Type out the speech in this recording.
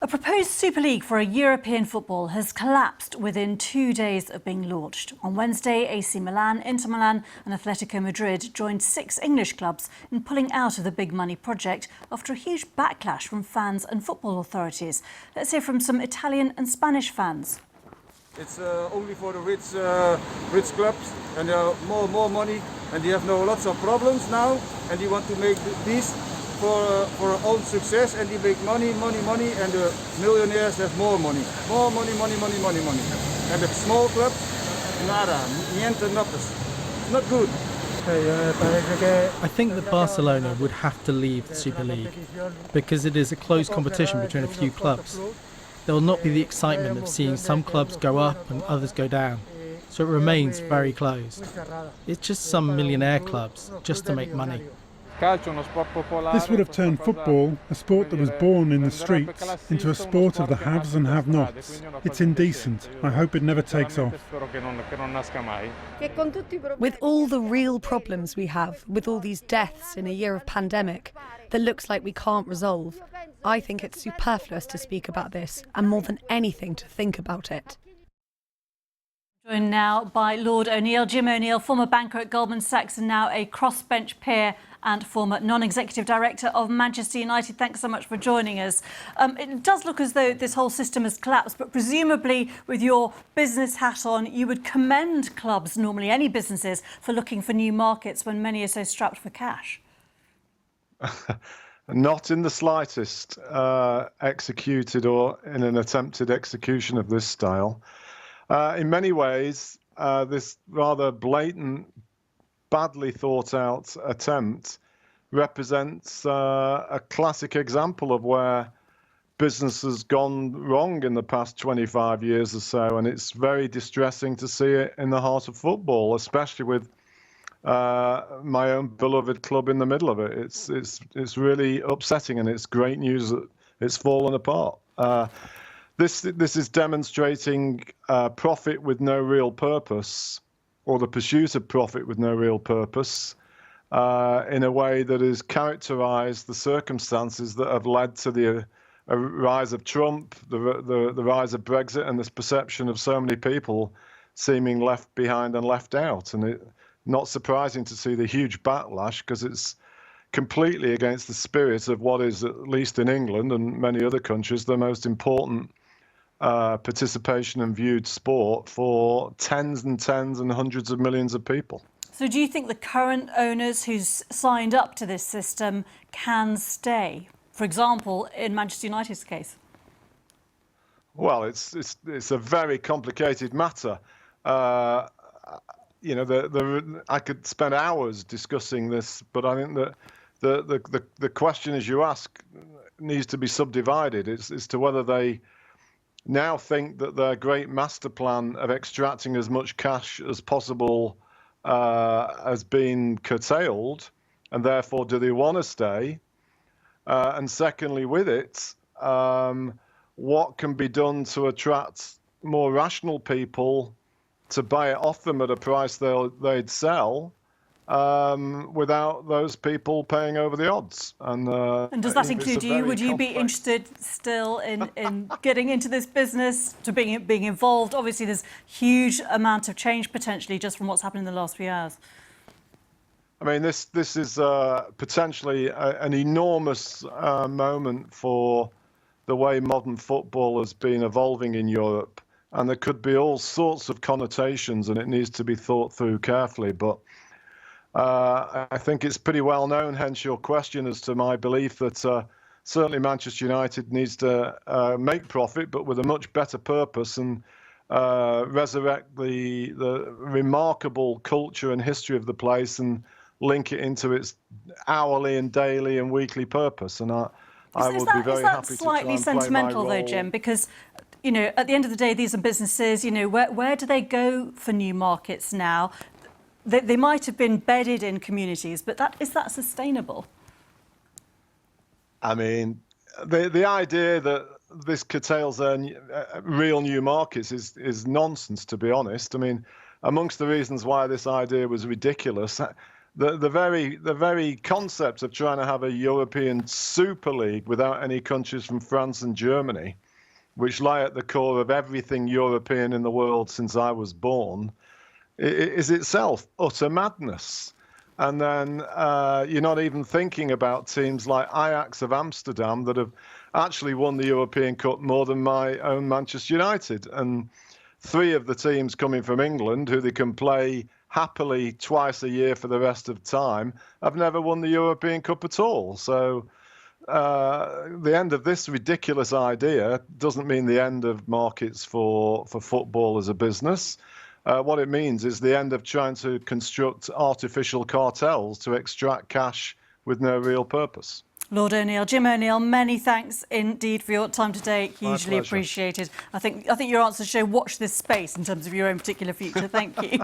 A proposed Super League for a European football has collapsed within 2 days of being launched. On Wednesday, AC Milan, Inter Milan and Atletico Madrid joined 6 English clubs in pulling out of the big money project after a huge backlash from fans and football authorities. Let's hear from some Italian and Spanish fans. It's only for the rich clubs, and more money, and they have lots of problems now, and they want to make these for our own success, and they make money, and the millionaires have more money. And the small club, nada, niente, nothing. It's not good. I think that Barcelona would have to leave the Super League because it is a close competition between a few clubs. There will not be the excitement of seeing some clubs go up and others go down, so it remains very closed. It's just some millionaire clubs just to make money. This would have turned football, a sport that was born in the streets, into a sport of the haves and have-nots. It's indecent. I hope it never takes off. With all the real problems we have, with all these deaths in a year of pandemic that looks like we can't resolve, I think it's superfluous to speak about this, and more than anything to think about it. Joined now by Lord O'Neill, Jim O'Neill, former banker at Goldman Sachs and now a crossbench peer and former non-executive director of Manchester United. Thanks so much for joining us. It does look as though this whole system has collapsed, but presumably with your business hat on, you would commend clubs, normally any businesses, for looking for new markets when many are so strapped for cash. Not in the slightest executed or in an attempted execution of this style. In many ways, this rather blatant, badly thought out attempt represents a classic example of where business has gone wrong in the past 25 years or so, and it's very distressing to see it in the heart of football, especially with my own beloved club in the middle of it. It's really upsetting, and it's great news that it's fallen apart. This is demonstrating profit with no real purpose, or the pursuit of profit with no real purpose, in a way that has characterized the circumstances that have led to the rise of Trump, the rise of Brexit, and this perception of so many people seeming left behind and left out. And it's not surprising to see the huge backlash, because it's completely against the spirit of what is, at least in England and many other countries, the most important participation and viewed sport for tens and hundreds of millions of people. So do you think the current owners who's signed up to this system can stay? For example, in Manchester United's case? Well, it's a very complicated matter. You know, I could spend hours discussing this, but I think that the question, as you ask, needs to be subdivided. It's as to whether they now think that their great master plan of extracting as much cash as possible has been curtailed, and therefore do they want to stay? And secondly, with it, what can be done to attract more rational people to buy it off them at a price they'd sell, without those people paying over the odds. And does that include you? Would you be interested still in getting into this business, to being involved? Obviously, there's huge amount of change potentially just from what's happened in the last few hours. I mean, this is potentially an enormous moment for the way modern football has been evolving in Europe. And there could be all sorts of connotations, and it needs to be thought through carefully. But I think it's pretty well known, hence your question, as to my belief that certainly Manchester United needs to make profit, but with a much better purpose, and resurrect the remarkable culture and history of the place and link it into its hourly and daily and weekly purpose. And I would be very happy to try and play my role. Is that slightly sentimental though, Jim? Because, you know, at the end of the day, these are businesses. You know, where do they go for new markets now? They might have been bedded in communities, but is that sustainable? I mean, the idea that this curtails real new markets is nonsense, to be honest. I mean, amongst the reasons why this idea was ridiculous, the very concept of trying to have a European Super League without any countries from France and Germany, which lie at the core of everything European in the world since I was born, is itself utter madness. And then you're not even thinking about teams like Ajax of Amsterdam that have actually won the European Cup more than my own Manchester United. And 3 of the teams coming from England, who they can play happily twice a year for the rest of time, have never won the European Cup at all. So the end of this ridiculous idea doesn't mean the end of markets for football as a business. What it means is the end of trying to construct artificial cartels to extract cash with no real purpose. Lord O'Neill, Jim O'Neill, many thanks indeed for your time today. Hugely appreciated. I think your answers show watch this space in terms of your own particular future. Thank you.